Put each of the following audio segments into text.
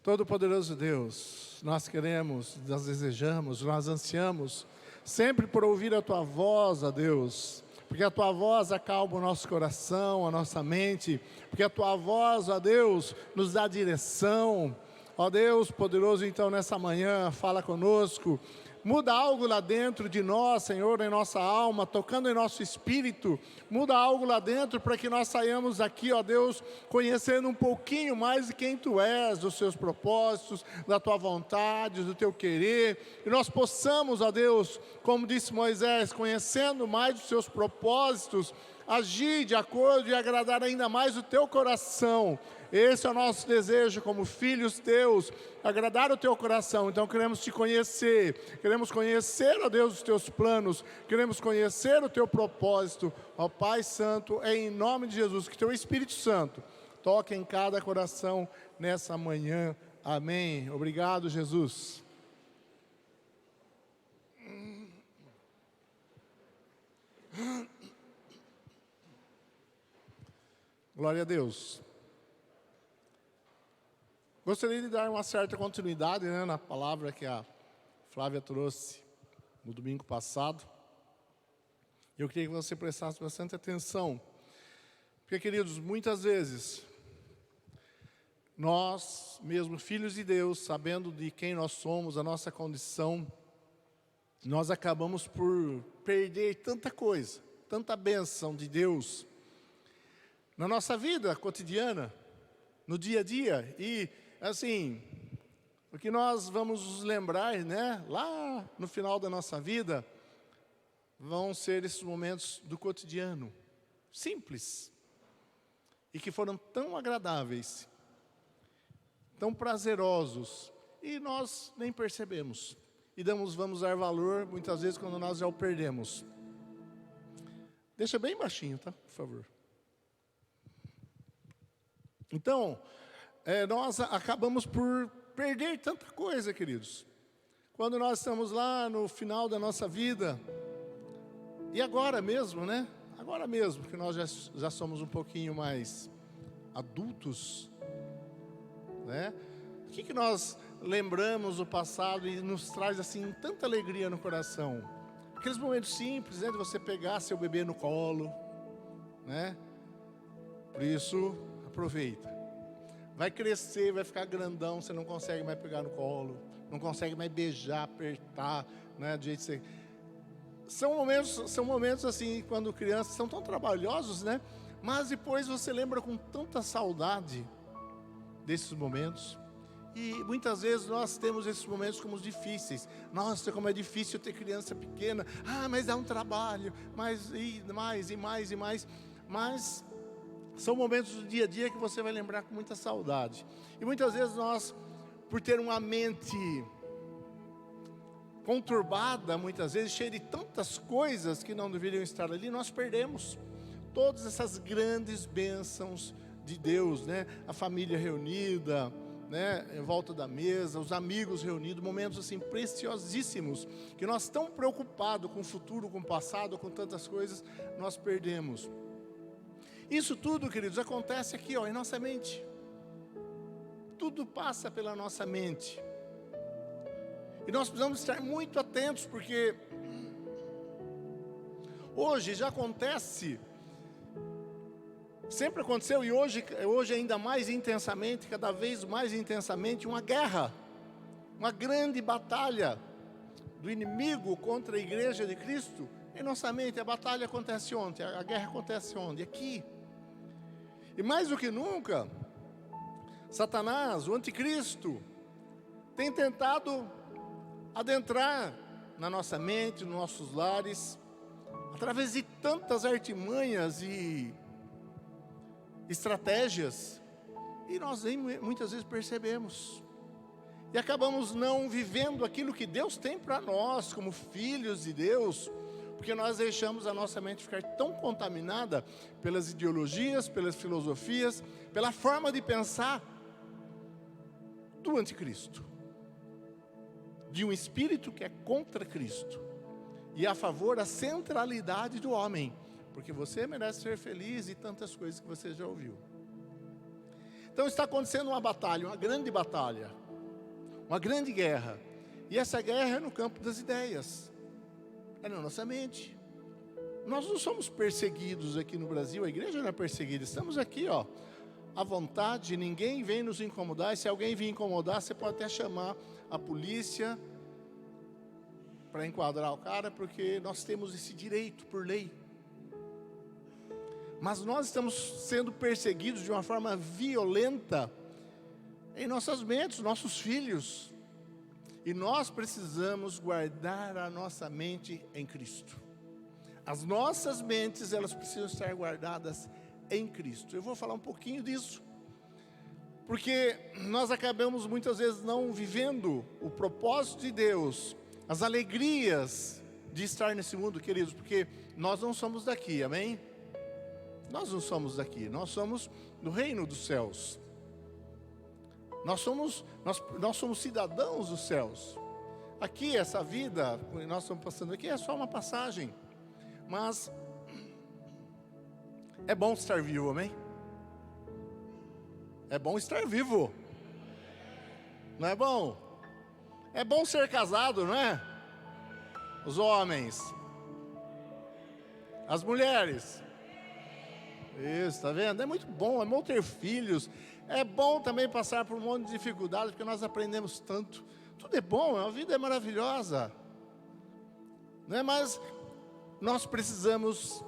Todo-Poderoso Deus, nós queremos, nós desejamos, nós ansiamos sempre por ouvir a Tua voz, ó Deus, porque a Tua voz acalma o nosso coração, a nossa mente, porque a Tua voz, ó Deus, nos dá direção. Ó Deus poderoso, então nessa manhã, fala conosco, muda algo lá dentro de nós, Senhor, em nossa alma, tocando em nosso espírito, muda algo lá dentro para que nós saiamos aqui, ó Deus, conhecendo um pouquinho mais de quem Tu és, dos Seus propósitos, da Tua vontade, do Teu querer, e nós possamos, ó Deus, como disse Moisés, conhecendo mais dos Seus propósitos, agir de acordo e agradar ainda mais o Teu coração. Esse é o nosso desejo como filhos Teus, agradar o Teu coração. Então queremos Te conhecer, ó Deus, os Teus planos, queremos conhecer o Teu propósito. Ó Pai Santo, é em nome de Jesus, que Teu Espírito Santo toque em cada coração nessa manhã. Amém. Obrigado, Jesus. Glória a Deus. Gostaria de dar uma certa continuidade, na palavra que a Flávia trouxe no domingo passado. Eu queria que você prestasse bastante atenção, porque, queridos, muitas vezes, nós, mesmo filhos de Deus, sabendo de quem nós somos, a nossa condição, nós acabamos por perder tanta coisa, tanta bênção de Deus, na nossa vida cotidiana, no dia a dia, e assim, o que nós vamos nos lembrar, lá no final da nossa vida, vão ser esses momentos do cotidiano, simples, e que foram tão agradáveis, tão prazerosos, e nós nem percebemos, e vamos dar valor, muitas vezes, quando nós já o perdemos. Deixa bem baixinho, tá? Por favor. Então, nós acabamos por perder tanta coisa, queridos. Quando nós estamos lá no final da nossa vida, e agora mesmo, Agora mesmo, que nós já somos um pouquinho mais adultos, O que nós lembramos do passado e nos traz, assim, tanta alegria no coração? Aqueles momentos simples, de você pegar seu bebê no colo, Por isso, aproveita. Vai crescer, vai ficar grandão, você não consegue mais pegar no colo, não consegue mais beijar, apertar, do jeito que você... São momentos assim, quando crianças são tão trabalhosos, mas depois você lembra com tanta saudade desses momentos. E muitas vezes nós temos esses momentos como os difíceis. Nossa, como é difícil ter criança pequena. Mas dá um trabalho, mais. Mas são momentos do dia a dia que você vai lembrar com muita saudade. E muitas vezes nós, por ter uma mente conturbada, muitas vezes cheia de tantas coisas que não deveriam estar ali, nós perdemos todas essas grandes bênçãos de Deus, A família reunida, em volta da mesa, os amigos reunidos, momentos assim preciosíssimos, que nós tão preocupados com o futuro, com o passado, com tantas coisas, nós perdemos. Isso tudo, queridos, acontece aqui, em nossa mente. Tudo passa pela nossa mente. E nós precisamos estar muito atentos, porque hoje já acontece, sempre aconteceu, e hoje ainda mais intensamente, cada vez mais intensamente, uma guerra, uma grande batalha do inimigo contra a igreja de Cristo. Em nossa mente, a batalha acontece onde? A guerra acontece onde? Aqui. E mais do que nunca, Satanás, o anticristo, tem tentado adentrar na nossa mente, nos nossos lares, através de tantas artimanhas e estratégias, e nós nem muitas vezes percebemos, e acabamos não vivendo aquilo que Deus tem para nós, como filhos de Deus, porque nós deixamos a nossa mente ficar tão contaminada pelas ideologias, pelas filosofias, pela forma de pensar do anticristo, de um espírito que é contra Cristo e a favor da centralidade do homem, porque você merece ser feliz e tantas coisas que você já ouviu. Então está acontecendo uma batalha, uma grande guerra. E essa guerra é no campo das ideias, é na nossa mente. Nós não somos perseguidos aqui no Brasil, a igreja não é perseguida, estamos aqui, à vontade, ninguém vem nos incomodar. E se alguém vir incomodar, você pode até chamar a polícia para enquadrar o cara, porque nós temos esse direito por lei. Mas nós estamos sendo perseguidos de uma forma violenta em nossas mentes, nossos filhos. E nós precisamos guardar a nossa mente em Cristo. As nossas mentes, elas precisam estar guardadas em Cristo. Eu vou falar um pouquinho disso, porque nós acabamos muitas vezes não vivendo o propósito de Deus, as alegrias de estar nesse mundo, queridos, porque nós não somos daqui, amém? Nós não somos daqui, nós somos do reino dos céus. Nós somos cidadãos dos céus. Aqui, essa vida que nós estamos passando aqui é só uma passagem. Mas é bom estar vivo, amém? É bom estar vivo. Não é bom? É bom ser casado, não é? Os homens. As mulheres. Isso, está vendo? É muito bom, é bom ter filhos. É bom também passar por um monte de dificuldades, porque nós aprendemos tanto. Tudo é bom, a vida é maravilhosa. Não é? Mas nós precisamos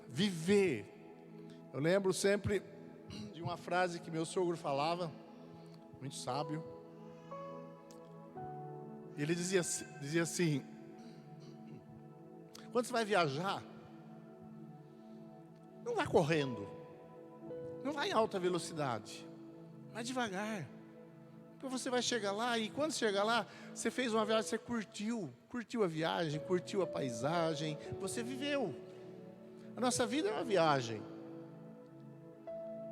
viver. Eu lembro sempre de uma frase que meu sogro falava, muito sábio. Ele dizia assim: quando você vai viajar, não vá correndo, não vá em alta velocidade, vai devagar. Então você vai chegar lá, e quando chegar lá, você fez uma viagem, você curtiu a viagem, curtiu a paisagem, você viveu. A nossa vida é uma viagem.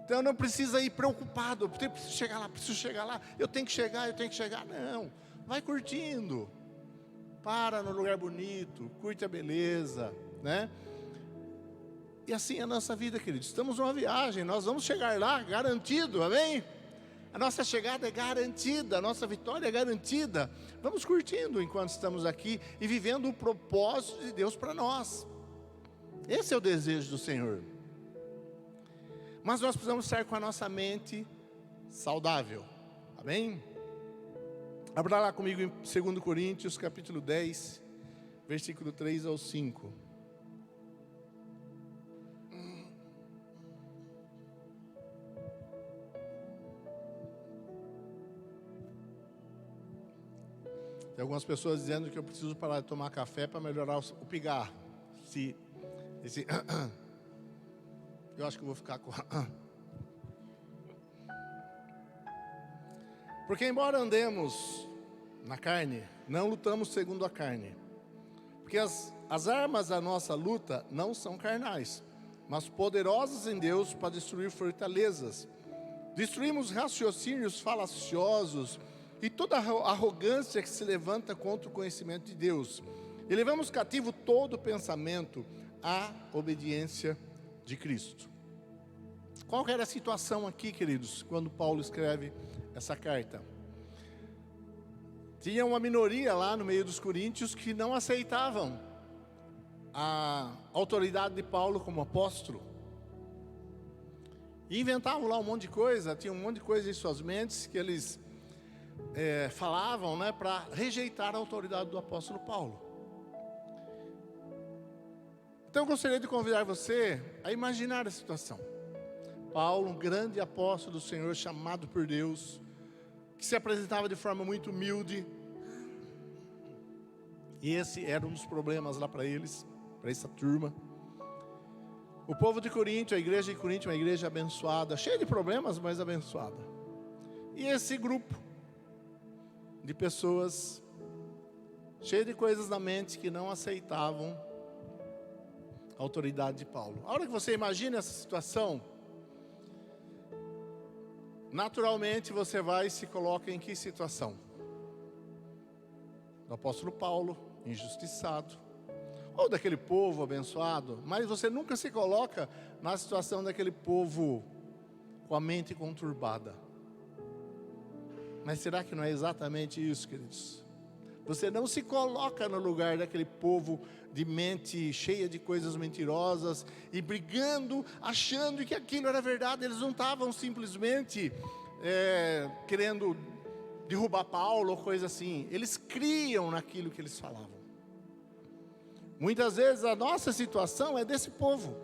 Então não precisa ir preocupado, eu preciso chegar lá, eu tenho que chegar. Não, vai curtindo. Para no lugar bonito, curte a beleza, né? E assim é a nossa vida, queridos. Estamos numa viagem, nós vamos chegar lá, garantido, amém? A nossa chegada é garantida, a nossa vitória é garantida. Vamos curtindo enquanto estamos aqui e vivendo o propósito de Deus para nós. Esse é o desejo do Senhor. Mas nós precisamos estar com a nossa mente saudável, amém? Abra lá comigo em 2 Coríntios, capítulo 10, versículo 3 ao 5. Tem algumas pessoas dizendo que eu preciso parar de tomar café para melhorar o pigarro. Eu acho que eu vou ficar com... Porque embora andemos na carne, não lutamos segundo a carne. Porque as armas da nossa luta não são carnais, mas poderosas em Deus para destruir fortalezas. Destruímos raciocínios falaciosos e toda arrogância que se levanta contra o conhecimento de Deus. E levamos cativo todo pensamento à obediência de Cristo. Qual que era a situação aqui, queridos, quando Paulo escreve essa carta? Tinha uma minoria lá no meio dos coríntios que não aceitavam a autoridade de Paulo como apóstolo. E inventavam lá um monte de coisa, tinha um monte de coisa em suas mentes que eles falavam, né, para rejeitar a autoridade do apóstolo Paulo. Então eu gostaria de convidar você a imaginar a situação. Paulo, um grande apóstolo do Senhor, chamado por Deus, que se apresentava de forma muito humilde. E esse era um dos problemas lá para eles, para essa turma. O povo de Corinto, a igreja de Corinto, uma igreja abençoada, cheia de problemas, mas abençoada. E esse grupo de pessoas, cheio de coisas na mente, que não aceitavam a autoridade de Paulo. A hora que você imagina essa situação, naturalmente você vai e se coloca em que situação? Do apóstolo Paulo, injustiçado, ou daquele povo abençoado, mas você nunca se coloca na situação daquele povo com a mente conturbada. Mas será que não é exatamente isso, queridos? Você não se coloca no lugar daquele povo de mente cheia de coisas mentirosas e brigando, achando que aquilo era verdade. Eles não estavam simplesmente querendo derrubar Paulo ou coisa assim. Eles criam naquilo que eles falavam. Muitas vezes a nossa situação é desse povo,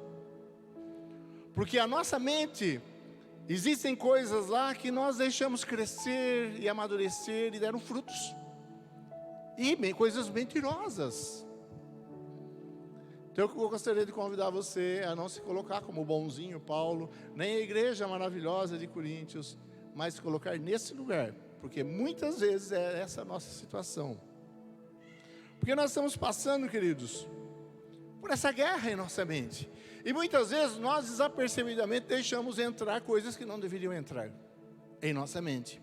porque a nossa mente, existem coisas lá que nós deixamos crescer e amadurecer e deram frutos, e coisas mentirosas. Então eu gostaria de convidar você a não se colocar como bonzinho Paulo, nem a igreja maravilhosa de Coríntios, mas se colocar nesse lugar, porque muitas vezes é essa a nossa situação. Porque nós estamos passando, queridos, por essa guerra em nossa mente. E muitas vezes nós desapercebidamente deixamos entrar coisas que não deveriam entrar em nossa mente.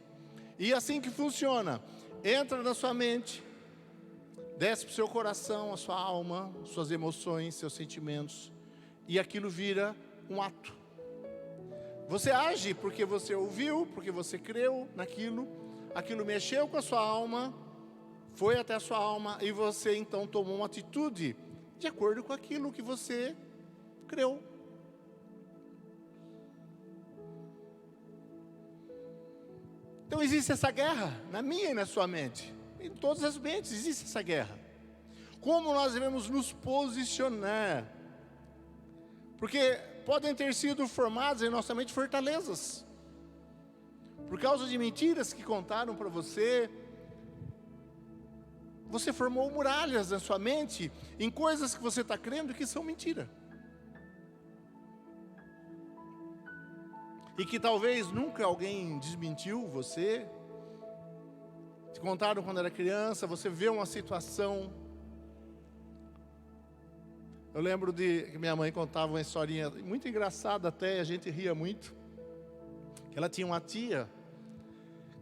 E assim que funciona, entra na sua mente, desce para o seu coração, a sua alma, suas emoções, seus sentimentos, e aquilo vira um ato. Você age porque você ouviu, porque você creu naquilo, aquilo mexeu com a sua alma, foi até a sua alma, e você então tomou uma atitude de acordo com aquilo que você creu. Então existe essa guerra na minha e na sua mente. Em todas as mentes existe essa guerra. Como nós devemos nos posicionar? Porque podem ter sido formadas em nossa mente fortalezas, por causa de mentiras que contaram para você. Você formou muralhas na sua mente em coisas que você está crendo que são mentira, e que talvez nunca alguém desmentiu você. Te contaram quando era criança, você vê uma situação. Eu lembro de que minha mãe contava uma historinha muito engraçada até, a gente ria muito. Ela tinha uma tia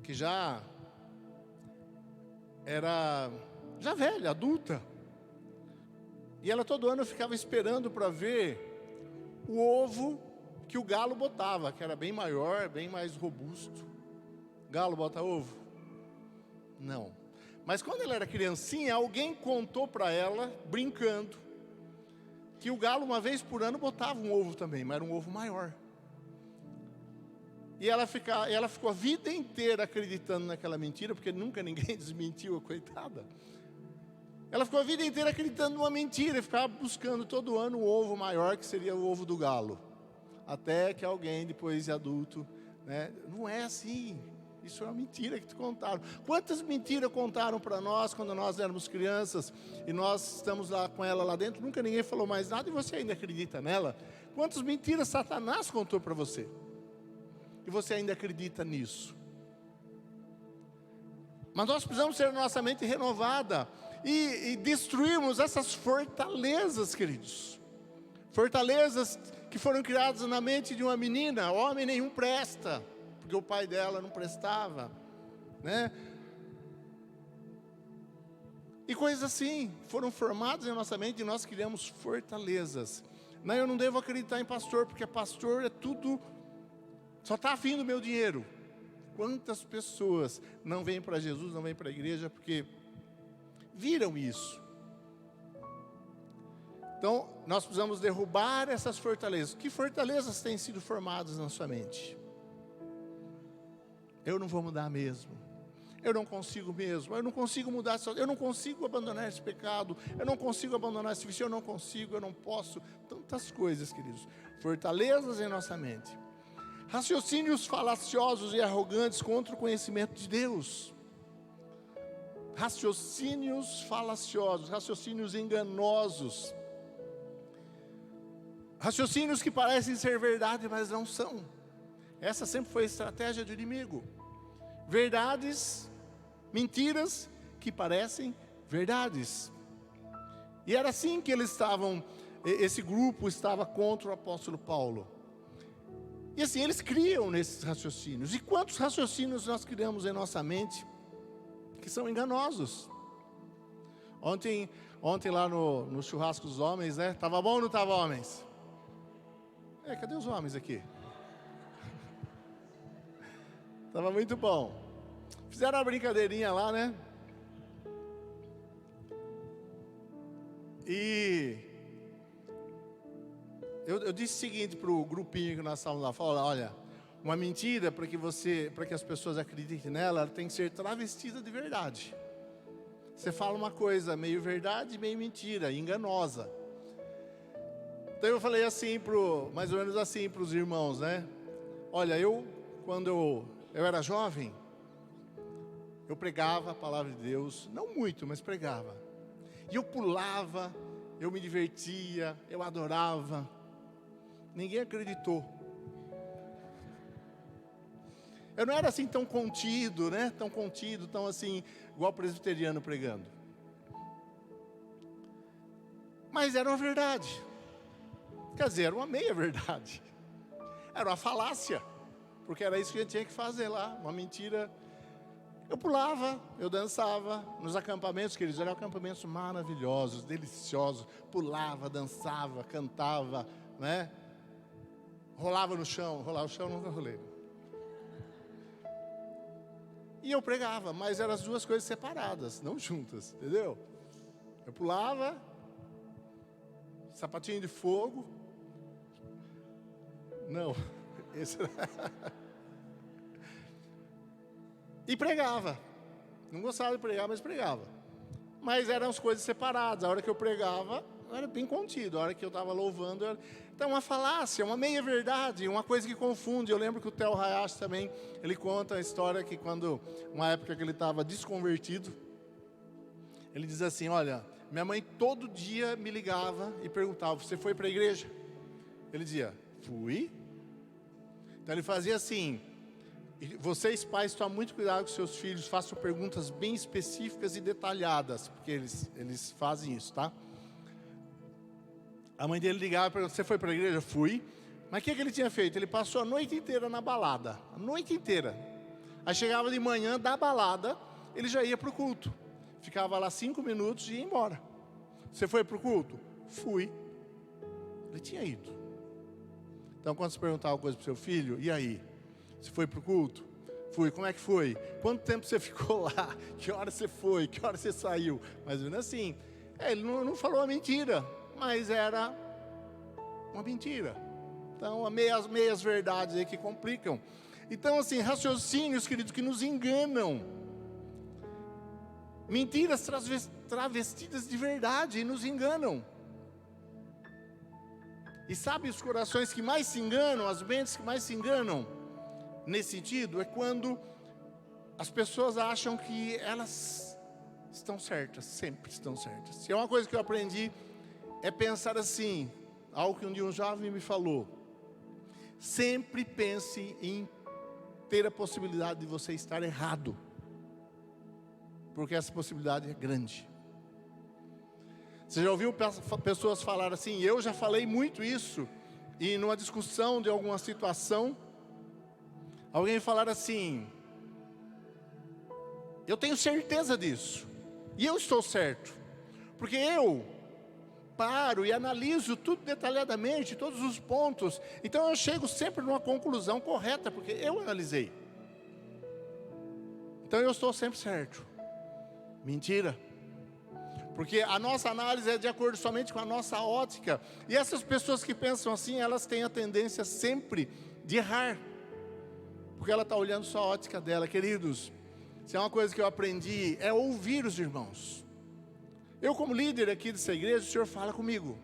que já era velha, adulta. E ela todo ano ficava esperando para ver o ovo que o galo botava, que era bem maior, bem mais robusto. Galo bota ovo? Não. Mas quando ela era criancinha, alguém contou para ela, brincando, que o galo uma vez por ano botava um ovo também, mas era um ovo maior. E ela ficou a vida inteira acreditando naquela mentira, porque nunca ninguém desmentiu a coitada. Ela ficou a vida inteira acreditando numa mentira e ficava buscando todo ano um ovo maior, que seria o ovo do galo. Até que alguém, depois de adulto, não é assim, isso é uma mentira que te contaram. Quantas mentiras contaram para nós quando nós éramos crianças e nós estamos lá com ela lá dentro, nunca ninguém falou mais nada e você ainda acredita nela? Quantas mentiras Satanás contou para você e você ainda acredita nisso? Mas nós precisamos ter a nossa mente renovada e destruirmos essas fortalezas, queridos. Fortalezas que foram criadas na mente de uma menina. Homem nenhum presta, porque o pai dela não prestava, E coisas assim foram formadas em nossa mente e nós criamos fortalezas. Não, eu não devo acreditar em pastor, porque pastor é tudo, só está afim do meu dinheiro. Quantas pessoas não vêm para Jesus, não vêm para a igreja, porque viram isso. Então, nós precisamos derrubar essas fortalezas. Que fortalezas têm sido formadas na sua mente? Eu não vou mudar mesmo. Eu não consigo mesmo. Eu não consigo mudar. Eu não consigo abandonar esse pecado. Eu não consigo abandonar esse vício. Eu não consigo, eu não posso. Tantas coisas, queridos. Fortalezas em nossa mente. Raciocínios falaciosos e arrogantes contra o conhecimento de Deus. Raciocínios falaciosos, raciocínios enganosos. Raciocínios que parecem ser verdade, mas não são. Essa sempre foi a estratégia do inimigo. Verdades, mentiras que parecem verdades. E era assim que esse grupo estava contra o apóstolo Paulo. E assim, eles criam nesses raciocínios. E quantos raciocínios nós criamos em nossa mente que são enganosos? Ontem lá no churrasco dos homens, Tava bom ou não estava, homens? Cadê os homens aqui? Tava muito bom. Fizeram uma brincadeirinha lá, né? E eu disse o seguinte para o grupinho que nós estávamos lá, falei, olha, uma mentira para que as pessoas acreditem nela, ela tem que ser travestida de verdade. Você fala uma coisa meio verdade, meio mentira, enganosa. Então eu falei assim mais ou menos assim para os irmãos, né? Olha, quando eu era jovem, eu pregava a palavra de Deus, não muito, mas pregava. E eu pulava, eu me divertia, eu adorava. Ninguém acreditou. Eu não era assim tão contido, né? Tão contido, tão assim, igual presbiteriano pregando. Mas era uma verdade. Quer dizer, era uma meia verdade. Era uma falácia. Porque era isso que a gente tinha que fazer lá, uma mentira. Eu pulava, eu dançava nos acampamentos, queridos, eram acampamentos maravilhosos, deliciosos. Pulava, dançava, cantava, né? Rolava no chão, nunca rolei. E eu pregava, mas eram as duas coisas separadas, não juntas, entendeu? Eu pulava, sapatinho de fogo. Não, esse era... E pregava. Não gostava de pregar, mas pregava. Mas eram as coisas separadas. A hora que eu pregava, eu era bem contido. A hora que eu estava louvando, Então, uma falácia, uma meia-verdade, uma coisa que confunde. Eu lembro que o Theo Hayashi também, ele conta a história que uma época que ele estava desconvertido, ele diz assim, olha, minha mãe todo dia me ligava e perguntava, você foi para a igreja? Ele dizia, fui. Então, ele fazia assim, vocês pais tomem muito cuidado com seus filhos, façam perguntas bem específicas e detalhadas, porque eles fazem isso, tá? A mãe dele ligava e perguntava, você foi para a igreja? Fui. Mas o que ele tinha feito? Ele passou a noite inteira na balada, a noite inteira. Aí chegava de manhã da balada, ele já ia para o culto. Ficava lá 5 minutos e ia embora. Você foi para o culto? Fui. Ele tinha ido. Então quando você perguntava alguma coisa para o seu filho, e aí? Você foi para o culto? Fui. Como é que foi? Quanto tempo você ficou lá? Que hora você foi? Que hora você saiu? Mais ou menos assim. Ele não falou a mentira, mas era uma mentira. Então, meias verdades aí que complicam. Então, assim, raciocínios, queridos, que nos enganam. Mentiras travestidas de verdade e nos enganam. E sabe os corações que mais se enganam, as mentes que mais se enganam? Nesse sentido, é quando as pessoas acham que elas estão certas, sempre estão certas. E é uma coisa que eu aprendi, é pensar assim, algo que um dia um jovem me falou. Sempre pense em ter a possibilidade de você estar errado, porque essa possibilidade é grande. Você já ouviu pessoas falar assim, eu já falei muito isso, e numa discussão de alguma situação, alguém falar assim, eu tenho certeza disso, e eu estou certo, porque eu paro e analiso tudo detalhadamente, todos os pontos, então eu chego sempre numa conclusão correta, porque eu analisei. Então eu estou sempre certo. Mentira. Porque a nossa análise é de acordo somente com a nossa ótica, e essas pessoas que pensam assim, elas têm a tendência sempre de errar, porque ela está olhando só a ótica dela. Queridos, se é uma coisa que eu aprendi, é ouvir os irmãos. Eu como líder aqui dessa igreja, o Senhor fala comigo.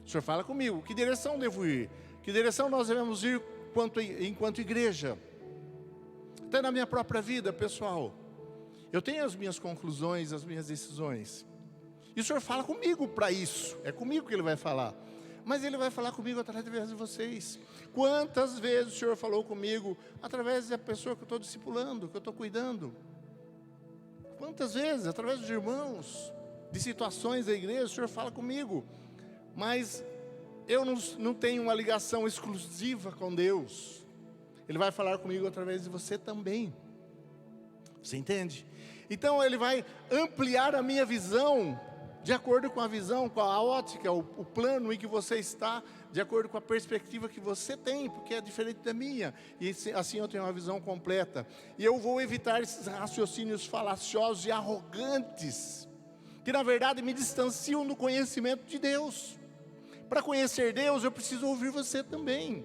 O Senhor fala comigo, que direção devo ir? Que direção nós devemos ir enquanto igreja? Até na minha própria vida, pessoal. Eu tenho as minhas conclusões, as minhas decisões. E o Senhor fala comigo para isso. É comigo que Ele vai falar. Mas Ele vai falar comigo através de vocês. Quantas vezes o Senhor falou comigo através da pessoa que eu estou discipulando, que eu estou cuidando? Quantas vezes? Através dos irmãos, de situações da igreja, o Senhor fala comigo. Mas eu não tenho uma ligação exclusiva com Deus. Ele vai falar comigo através de você também. Você entende? Então Ele vai ampliar a minha visão, de acordo com a visão, com a ótica, o plano em que você está, de acordo com a perspectiva que você tem, porque é diferente da minha, e assim eu tenho uma visão completa. E eu vou evitar esses raciocínios falaciosos e arrogantes, que na verdade me distanciam do conhecimento de Deus. Para conhecer Deus, eu preciso ouvir você também.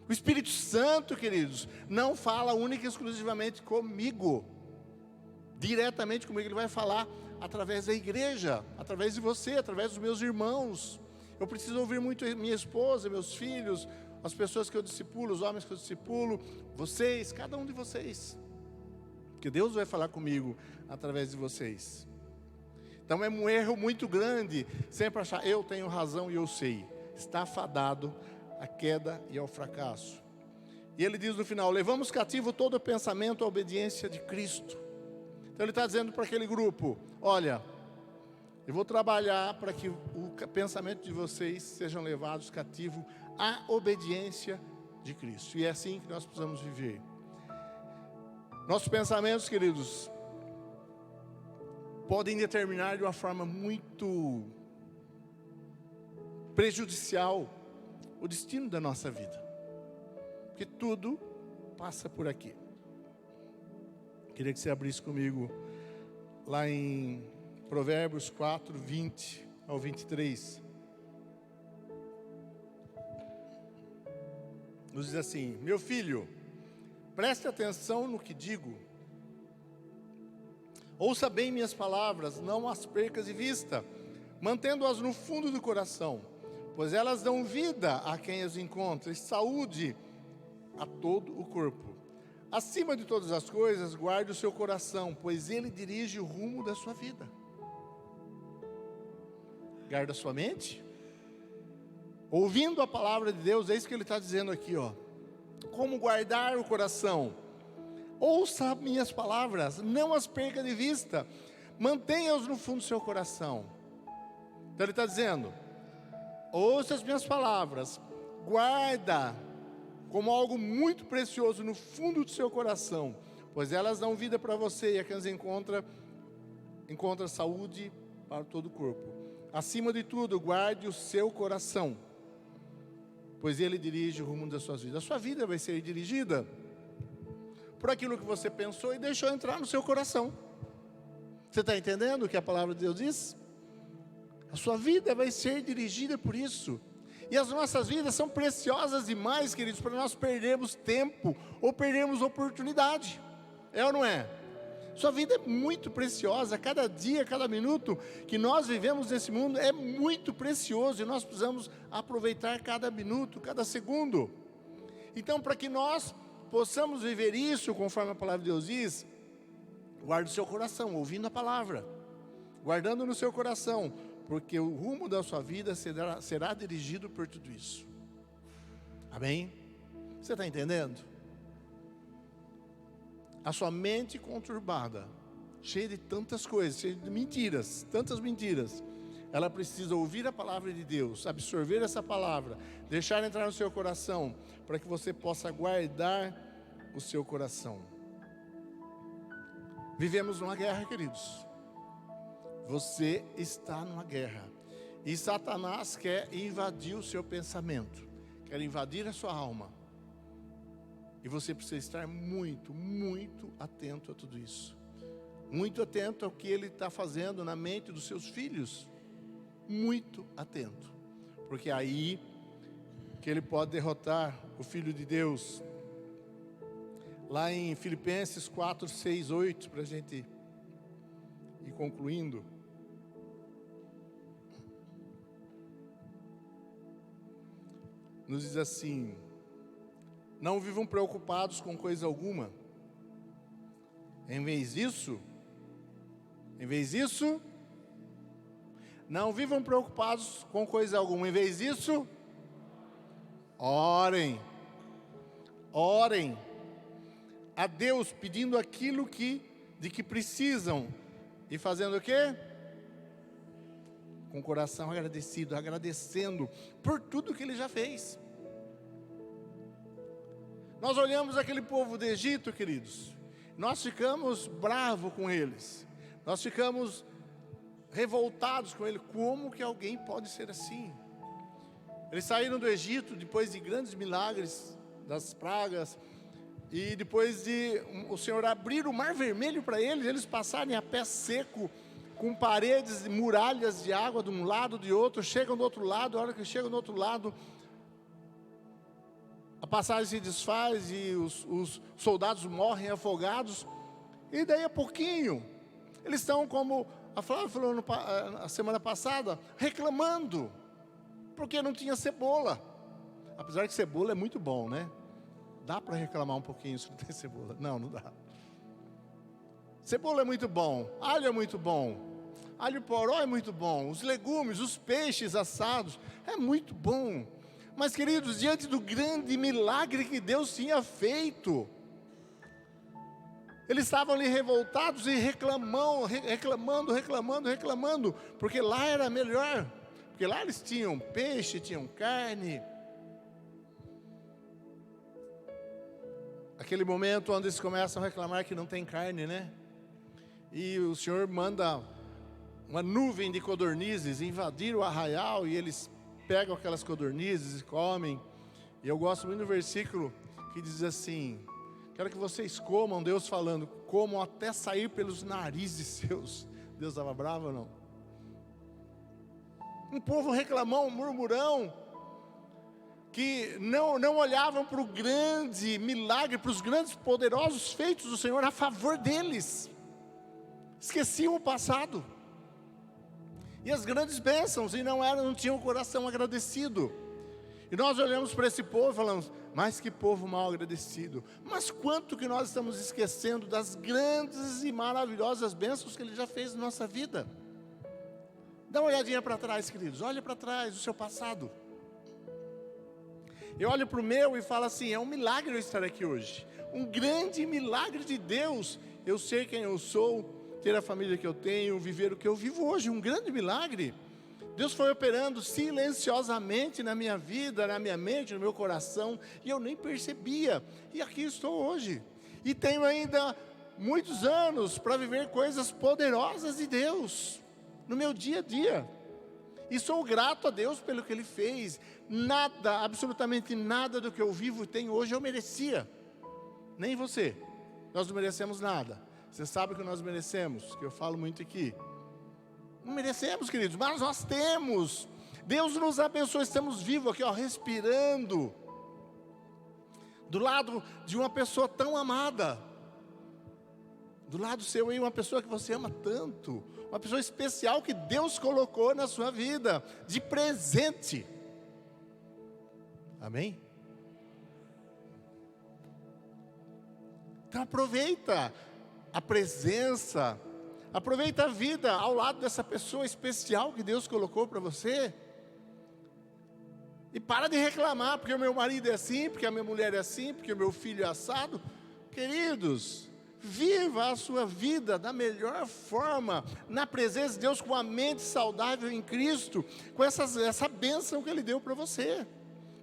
O Espírito Santo, queridos, não fala única e exclusivamente comigo, diretamente comigo. Ele vai falar através da igreja, através de você, através dos meus irmãos. Eu preciso ouvir muito minha esposa, meus filhos, as pessoas que eu discipulo, os homens que eu discipulo, vocês, cada um de vocês, porque Deus vai falar comigo através de vocês. Então é um erro muito grande sempre achar, eu tenho razão e eu sei. Está fadado à queda e ao fracasso. E ele diz no final, levamos cativo todo o pensamento à obediência de Cristo. Então ele está dizendo para aquele grupo, olha, eu vou trabalhar para que o pensamento de vocês sejam levados cativo à obediência de Cristo. E é assim que nós precisamos viver. Nossos pensamentos, queridos, podem determinar de uma forma muito prejudicial o destino da nossa vida. Porque tudo passa por aqui. Queria que você abrisse comigo lá em Provérbios 4, 20 ao 23. Nos diz assim, meu filho, preste atenção no que digo. Ouça bem minhas palavras, não as percas de vista, mantendo-as no fundo do coração, pois elas dão vida a quem as encontra e saúde a todo o corpo. Acima de todas as coisas, guarde o seu coração, pois ele dirige o rumo da sua vida. Guarda a sua mente. Ouvindo a palavra de Deus, é isso que ele está dizendo aqui, ó. Como guardar o coração? Ouça minhas palavras, não as perca de vista, mantenha-os no fundo do seu coração. Então ele está dizendo, ouça as minhas palavras, guarda como algo muito precioso no fundo do seu coração, pois elas dão vida para você e a quem as encontra saúde para todo o corpo. Acima de tudo, guarde o seu coração, pois ele dirige o rumo das suas vidas. A sua vida vai ser dirigida por aquilo que você pensou e deixou entrar no seu coração. Você está entendendo o que a palavra de Deus diz? A sua vida vai ser dirigida por isso. E as nossas vidas são preciosas demais, queridos, para nós perdermos tempo ou perdermos oportunidade. É ou não é? Sua vida é muito preciosa. Cada dia, cada minuto que nós vivemos nesse mundo é muito precioso. E nós precisamos aproveitar cada minuto, cada segundo. Então, para que nós possamos viver isso, conforme a palavra de Deus diz, guarde o seu coração, ouvindo a palavra, guardando no seu coração, porque o rumo da sua vida será dirigido por tudo isso. Amém? Você está entendendo? A sua mente conturbada, cheia de tantas coisas, cheia de mentiras, tantas mentiras, ela precisa ouvir a palavra de Deus, absorver essa palavra, deixar entrar no seu coração, para que você possa guardar o seu coração. Vivemos numa guerra, queridos. Você está numa guerra. E Satanás quer invadir o seu pensamento, quer invadir a sua alma. E você precisa estar muito, muito atento a tudo isso. Muito atento ao que ele está fazendo na mente dos seus filhos. Muito atento. Porque é aí que ele pode derrotar o Filho de Deus. Lá em Filipenses 4, 6, 8, para a gente ir concluindo. Nos diz assim, não vivam preocupados com coisa alguma. Em vez disso, não vivam preocupados com coisa alguma. Em vez disso, orem a Deus, pedindo aquilo de que precisam. E fazendo o quê? Com o coração agradecido, agradecendo por tudo que ele já fez. Nós olhamos aquele povo do Egito, queridos, nós ficamos bravos com eles, nós ficamos revoltados com ele. Como que alguém pode ser assim? Eles saíram do Egito depois de grandes milagres, das pragas, e depois de o Senhor abrir o Mar Vermelho para eles, eles passarem a pé seco, com paredes e muralhas de água de um lado e de outro, chegam do outro lado, a hora que chegam do outro lado, a passagem se desfaz e os soldados morrem afogados, e daí a pouquinho, eles estão como a Flávia falou a semana passada, reclamando, porque não tinha cebola, apesar que cebola é muito bom, né? Dá para reclamar um pouquinho se não tem cebola? Não, não dá. Cebola é muito bom, alho é muito bom, alho poró é muito bom, os legumes, os peixes assados, é muito bom. Mas queridos, diante do grande milagre que Deus tinha feito, eles estavam ali revoltados e reclamando, porque lá era melhor, porque lá eles tinham peixe, tinham carne. Aquele momento onde eles começam a reclamar que não tem carne, né? E o Senhor manda uma nuvem de codornizes invadir o arraial, e eles pegam aquelas codornizes e comem. E eu gosto muito do versículo que diz assim: quero que vocês comam, Deus falando, comam até sair pelos narizes seus. Deus estava bravo ou não? Um povo reclamão, murmurão, que não olhavam para o grande milagre, para os grandes poderosos feitos do Senhor a favor deles. Esqueciam o passado e as grandes bênçãos, e não tinham o coração agradecido. E nós olhamos para esse povo e falamos: mas que povo mal agradecido. Mas quanto que nós estamos esquecendo das grandes e maravilhosas bênçãos que Ele já fez na nossa vida. Dá uma olhadinha para trás, queridos, olha para trás, o seu passado. Eu olho para o meu e falo assim: é um milagre eu estar aqui hoje, um grande milagre de Deus, eu sei quem eu sou, ter a família que eu tenho, viver o que eu vivo hoje, um grande milagre. Deus foi operando silenciosamente na minha vida, na minha mente, no meu coração, e eu nem percebia, e aqui estou hoje, e tenho ainda muitos anos para viver coisas poderosas de Deus, no meu dia a dia, e sou grato a Deus pelo que Ele fez. Nada, absolutamente nada do que eu vivo e tenho hoje eu merecia, nem você, nós não merecemos nada. Você sabe o que nós merecemos, que eu falo muito aqui. Não merecemos, queridos, mas nós temos. Deus nos abençoe, estamos vivos aqui, ó, respirando, do lado de uma pessoa tão amada, do lado seu aí, uma pessoa que você ama tanto, uma pessoa especial que Deus colocou na sua vida, de presente. Amém? Então aproveita a presença, aproveita a vida ao lado dessa pessoa especial que Deus colocou para você. E para de reclamar, porque o meu marido é assim, porque a minha mulher é assim, porque o meu filho é assado. Queridos, viva a sua vida da melhor forma, na presença de Deus, com a mente saudável em Cristo, com essa bênção que Ele deu para você,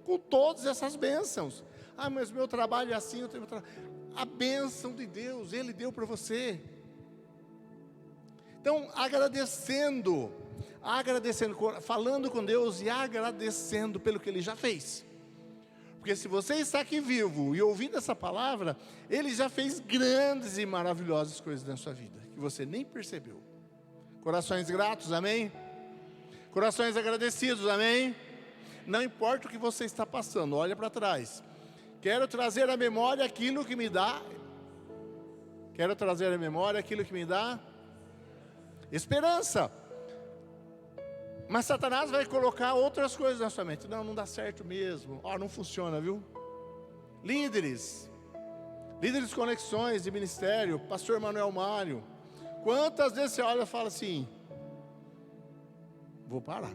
com todas essas bênçãos. Ah, mas meu trabalho é assim, eu tenho trabalho. A bênção de Deus, Ele deu para você. Então, agradecendo, falando com Deus e agradecendo pelo que Ele já fez. Porque se você está aqui vivo e ouvindo essa palavra, Ele já fez grandes e maravilhosas coisas na sua vida, que você nem percebeu. Corações gratos, amém? Corações agradecidos, amém? Não importa o que você está passando, olha para trás. Quero trazer à memória aquilo que me dá esperança. Mas Satanás vai colocar outras coisas na sua mente. Não dá certo mesmo. Não funciona, viu? Líderes conexões de ministério, pastor Manuel Mário. Quantas vezes você olha e fala assim: vou parar.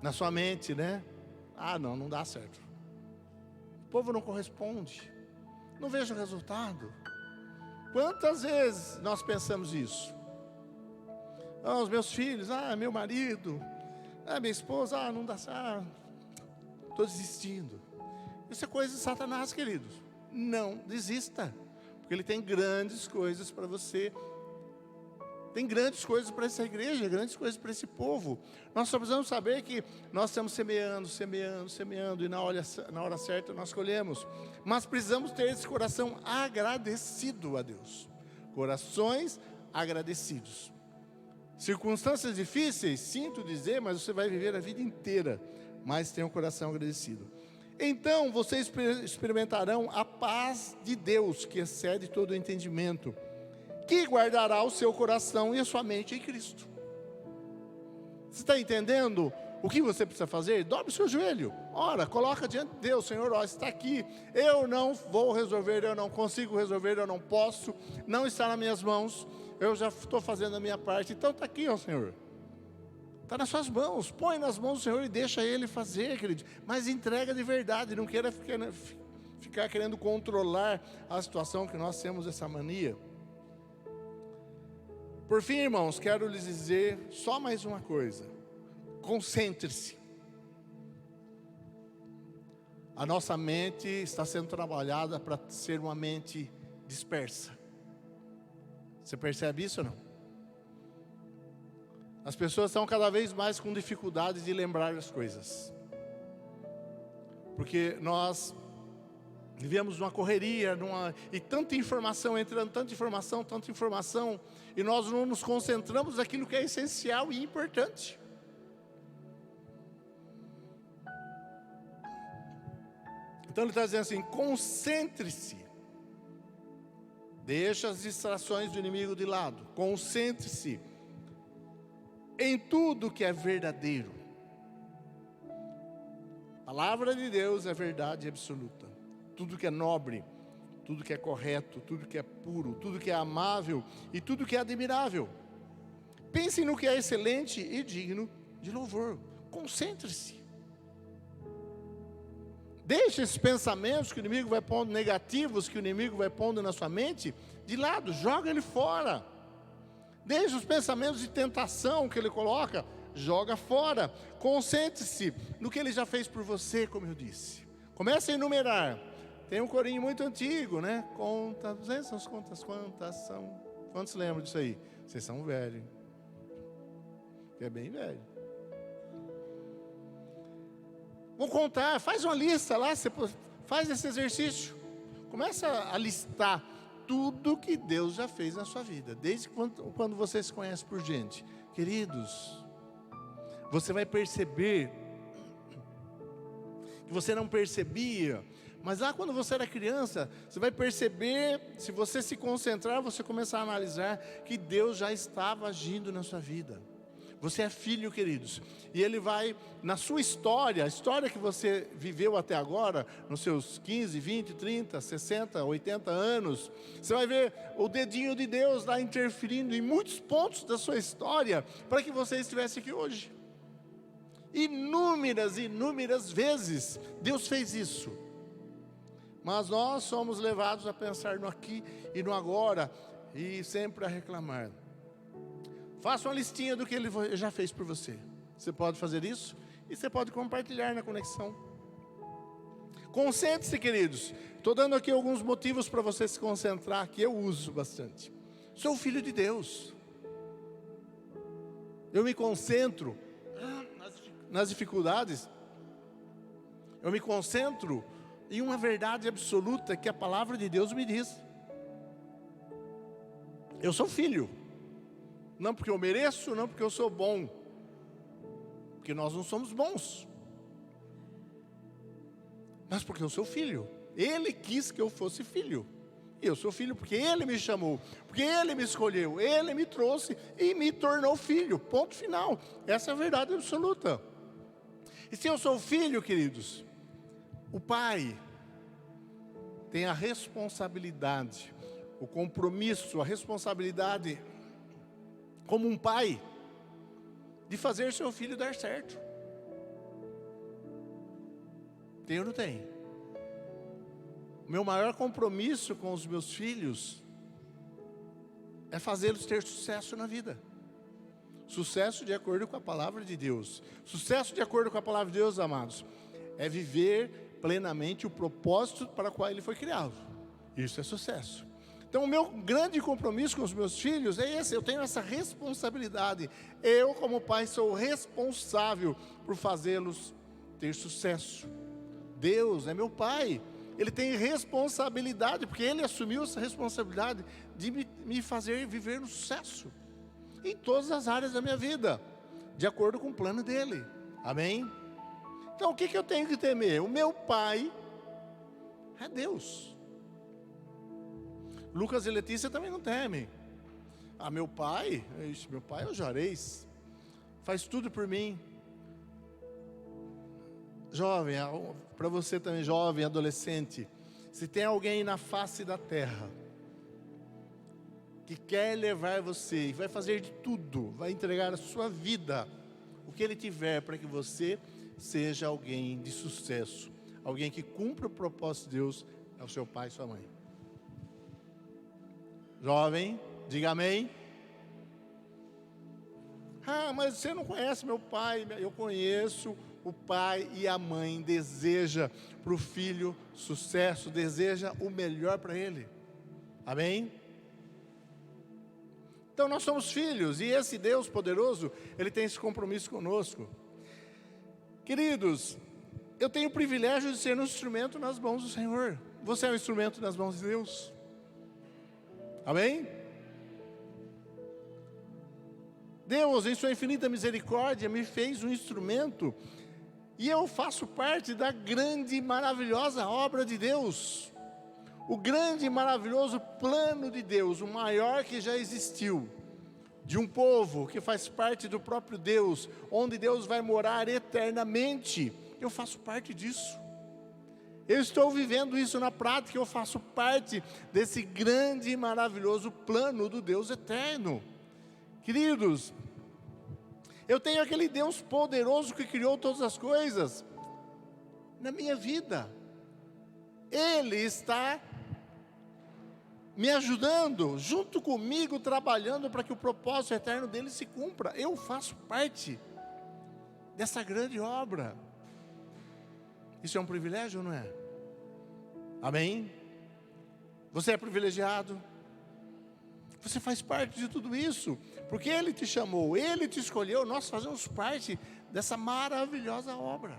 Na sua mente, né? Não dá certo. O povo não corresponde, não vejo resultado. Quantas vezes nós pensamos isso? Os meus filhos, meu marido, minha esposa, não dá certo, estou desistindo. Isso é coisa de Satanás, queridos. Não desista, porque ele tem grandes coisas para você. Tem grandes coisas para essa igreja, grandes coisas para esse povo. Nós só precisamos saber que nós estamos semeando, e na hora certa nós colhemos. Mas precisamos ter esse coração agradecido a Deus. Corações agradecidos. Circunstâncias difíceis, sinto dizer, mas você vai viver a vida inteira. Mas tenha um coração agradecido. Então vocês experimentarão a paz de Deus, que excede todo o entendimento, que guardará o seu coração e a sua mente em Cristo. Você está entendendo o que você precisa fazer? Dobre o seu joelho, ora, coloca diante de Deus: Senhor, ó, está aqui, eu não vou resolver, eu não consigo resolver, eu não posso, não está nas minhas mãos, eu já estou fazendo a minha parte, então está aqui, ó Senhor, está nas suas mãos, põe nas mãos do Senhor e deixa Ele fazer, querido, mas entrega de verdade, não queira ficar querendo controlar a situação, que nós temos essa mania. Por fim, irmãos, quero lhes dizer só mais uma coisa: concentre-se. A nossa mente está sendo trabalhada para ser uma mente dispersa. Você percebe isso ou não? As pessoas estão cada vez mais com dificuldade de lembrar as coisas, porque nós vivemos numa correria, e tanta informação entrando, tanta informação, e nós não nos concentramos naquilo que é essencial e importante. Então ele está dizendo assim: concentre-se, deixa as distrações do inimigo de lado, concentre-se em tudo que é verdadeiro. A palavra de Deus é verdade absoluta. Tudo que é nobre, tudo que é correto, tudo que é puro, tudo que é amável e tudo que é admirável. Pensem no que é excelente e digno de louvor. Concentre-se. Deixe esses pensamentos que o inimigo vai pondo, negativos, que o inimigo vai pondo na sua mente, de lado, joga ele fora. Deixe os pensamentos de tentação que ele coloca, joga fora. Concentre-se no que ele já fez por você, como eu disse. Comece a enumerar. Tem um corinho muito antigo, né? Quantas são? Quantos lembram disso aí? Vocês são velhos. É bem velho. Vou contar, faz uma lista lá, você faz esse exercício. Começa a listar tudo que Deus já fez na sua vida, desde quando você se conhece por gente. Queridos, você vai perceber que você não percebia, mas lá quando você era criança, você vai perceber, se você se concentrar, você começar a analisar que Deus já estava agindo na sua vida. Você é filho, queridos, e Ele vai, na sua história, a história que você viveu até agora, nos seus 15, 20, 30, 60, 80 anos, você vai ver o dedinho de Deus lá interferindo em muitos pontos da sua história, para que você estivesse aqui hoje. Inúmeras vezes Deus fez isso, mas nós somos levados a pensar no aqui e no agora, e sempre a reclamar. Faça uma listinha do que Ele já fez por você. Você pode fazer isso e você pode compartilhar na conexão. Concentre-se, queridos. Estou dando aqui alguns motivos para você se concentrar, que eu uso bastante. Sou filho de Deus. Eu me concentro nas dificuldades. Eu me concentro em uma verdade absoluta que a palavra de Deus me diz. Eu sou filho. Não porque eu mereço, não porque eu sou bom, porque nós não somos bons, mas porque eu sou filho. Ele quis que eu fosse filho, e eu sou filho porque Ele me chamou, porque Ele me escolheu, Ele me trouxe e me tornou filho, ponto final. Essa é a verdade absoluta. E se eu sou filho, queridos, o pai tem a responsabilidade, o compromisso, a responsabilidade como um pai, de fazer seu filho dar certo. Tem ou não tem? O meu maior compromisso com os meus filhos é fazê-los ter sucesso na vida. Sucesso de acordo com a palavra de Deus. Sucesso de acordo com a palavra de Deus, amados, é viver plenamente o propósito para o qual ele foi criado. Isso é sucesso. Então, o meu grande compromisso com os meus filhos é esse, eu tenho essa responsabilidade. Eu, como pai, sou responsável por fazê-los ter sucesso. Deus é meu pai, Ele tem responsabilidade, porque Ele assumiu essa responsabilidade de me fazer viver no sucesso, em todas as áreas da minha vida, de acordo com o plano dEle, amém? Então, o que eu tenho que temer? O meu pai é Deus. Lucas e Letícia também não temem. Meu pai é o Juarez, faz tudo por mim. Jovem, para você também, jovem, adolescente, se tem alguém na face da terra que quer levar você e vai fazer de tudo, vai entregar a sua vida, o que ele tiver, para que você seja alguém de sucesso, alguém que cumpra o propósito de Deus, é o seu pai e sua mãe. Jovem, diga amém. Mas você não conhece meu pai. Eu conheço. O pai e a mãe deseja para o filho sucesso, deseja o melhor para ele, amém? Então nós somos filhos, e esse Deus poderoso, Ele tem esse compromisso conosco. Queridos, eu tenho o privilégio de ser um instrumento nas mãos do Senhor. Você é um instrumento nas mãos de Deus, amém? Deus, em sua infinita misericórdia, me fez um instrumento, e eu faço parte da grande e maravilhosa obra de Deus. O grande e maravilhoso plano de Deus, o maior que já existiu, de um povo que faz parte do próprio Deus, onde Deus vai morar eternamente. Eu faço parte disso. Eu estou vivendo isso na prática, eu faço parte desse grande e maravilhoso plano do Deus eterno. Queridos, eu tenho aquele Deus poderoso que criou todas as coisas na minha vida. Ele está me ajudando, junto comigo, trabalhando para que o propósito eterno dele se cumpra. Eu faço parte dessa grande obra. Isso é um privilégio, não é? Amém? Você é privilegiado. Você faz parte de tudo isso, porque Ele te chamou, Ele te escolheu, nós fazemos parte dessa maravilhosa obra.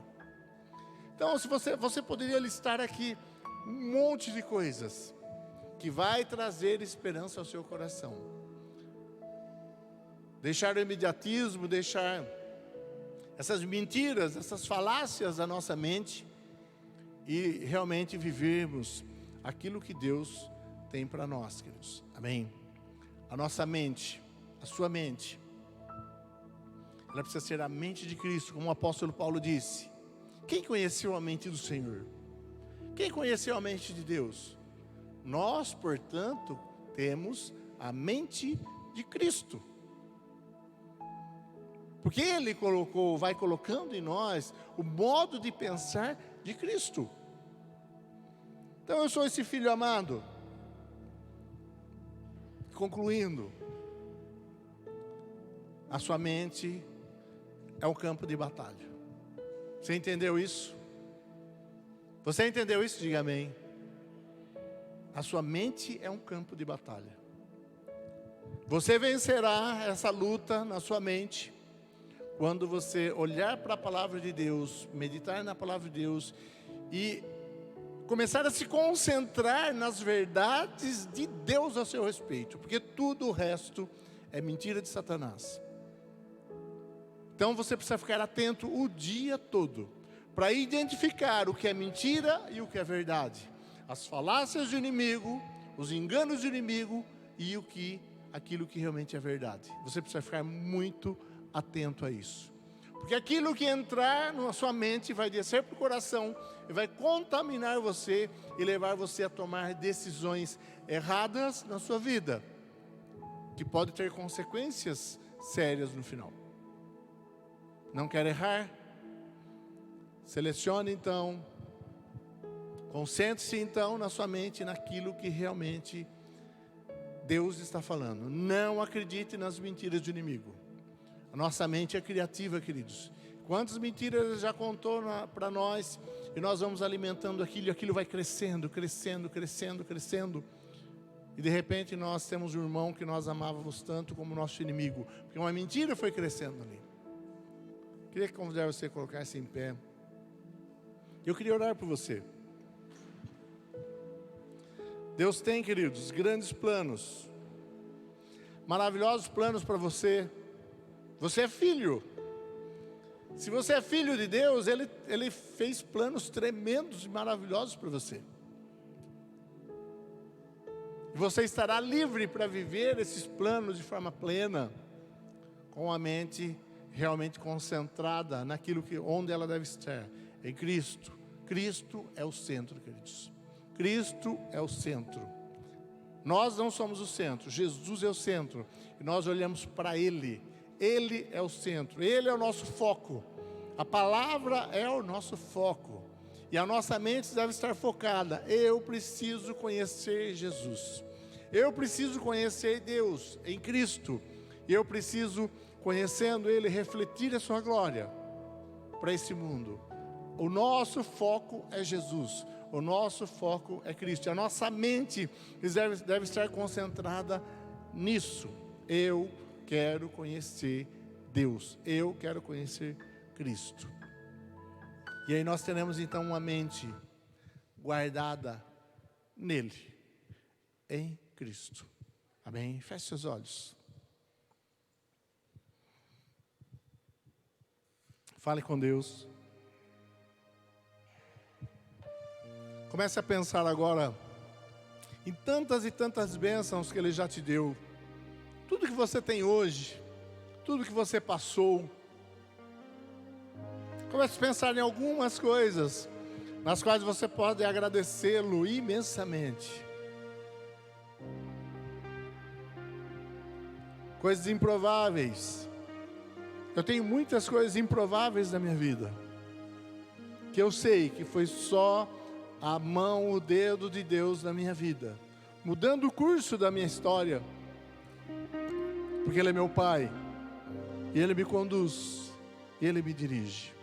Então, se você poderia listar aqui um monte de coisas que vai trazer esperança ao seu coração. Deixar o imediatismo, deixar essas mentiras, essas falácias da nossa mente e realmente vivermos aquilo que Deus tem para nós, queridos. Amém? A nossa mente, a sua mente, ela precisa ser a mente de Cristo, como o apóstolo Paulo disse. Quem conheceu a mente do Senhor? Quem conheceu a mente de Deus? Nós, portanto, temos a mente de Cristo. Porque Ele vai colocando em nós o modo de pensar de Cristo. Então eu sou esse filho amado. Concluindo, a sua mente é um campo de batalha. Você entendeu isso? Você entendeu isso? Diga amém. A sua mente é um campo de batalha. Você vencerá essa luta na sua mente quando você olhar para a palavra de Deus, meditar na palavra de Deus e começar a se concentrar nas verdades de Deus a seu respeito, porque tudo o resto é mentira de Satanás. Então você precisa ficar atento o dia todo, para identificar o que é mentira e o que é verdade, as falácias do inimigo, os enganos do inimigo e aquilo que realmente é verdade. Você precisa ficar muito atento a isso, porque aquilo que entrar na sua mente vai descer para o coração e vai contaminar você e levar você a tomar decisões erradas na sua vida, que pode ter consequências sérias no final. Não quer errar? Selecione então, concentre-se então na sua mente, naquilo que realmente Deus está falando. Não acredite nas mentiras do inimigo. A nossa mente é criativa, queridos. Quantas mentiras Ele já contou para nós, e nós vamos alimentando aquilo, e aquilo vai crescendo, crescendo, crescendo, crescendo. E de repente nós temos um irmão que nós amávamos tanto como nosso inimigo, porque uma mentira foi crescendo ali. Queria convidar você a colocar-se em pé. Eu queria orar por você. Deus tem, queridos, grandes planos, maravilhosos planos para você. Você é filho. Se você é filho de Deus, Ele fez planos tremendos e maravilhosos para você. E você estará livre para viver esses planos de forma plena, com a mente realmente concentrada naquilo onde ela deve estar, em Cristo. Cristo é o centro, queridos. Cristo é o centro. Nós não somos o centro, Jesus é o centro. E nós olhamos para Ele. Ele é o centro, Ele é o nosso foco. A palavra é o nosso foco. E a nossa mente deve estar focada. Eu preciso conhecer Jesus. Eu preciso conhecer Deus em Cristo. E eu preciso, conhecendo Ele, refletir a sua glória para esse mundo. O nosso foco é Jesus. O nosso foco é Cristo. A nossa mente deve estar concentrada nisso. Eu quero conhecer Deus. Eu quero conhecer Cristo. E aí nós teremos então uma mente guardada nele, em Cristo. Amém? Feche seus olhos. Fale com Deus. Comece a pensar agora em tantas e tantas bênçãos que Ele já te deu. Tudo que você tem hoje, tudo que você passou. Comece a pensar em algumas coisas nas quais você pode agradecê-lo imensamente. Coisas improváveis. Eu tenho muitas coisas improváveis na minha vida, que eu sei que foi só a mão, o dedo de Deus na minha vida, mudando o curso da minha história, porque Ele é meu Pai, e Ele me conduz, e Ele me dirige.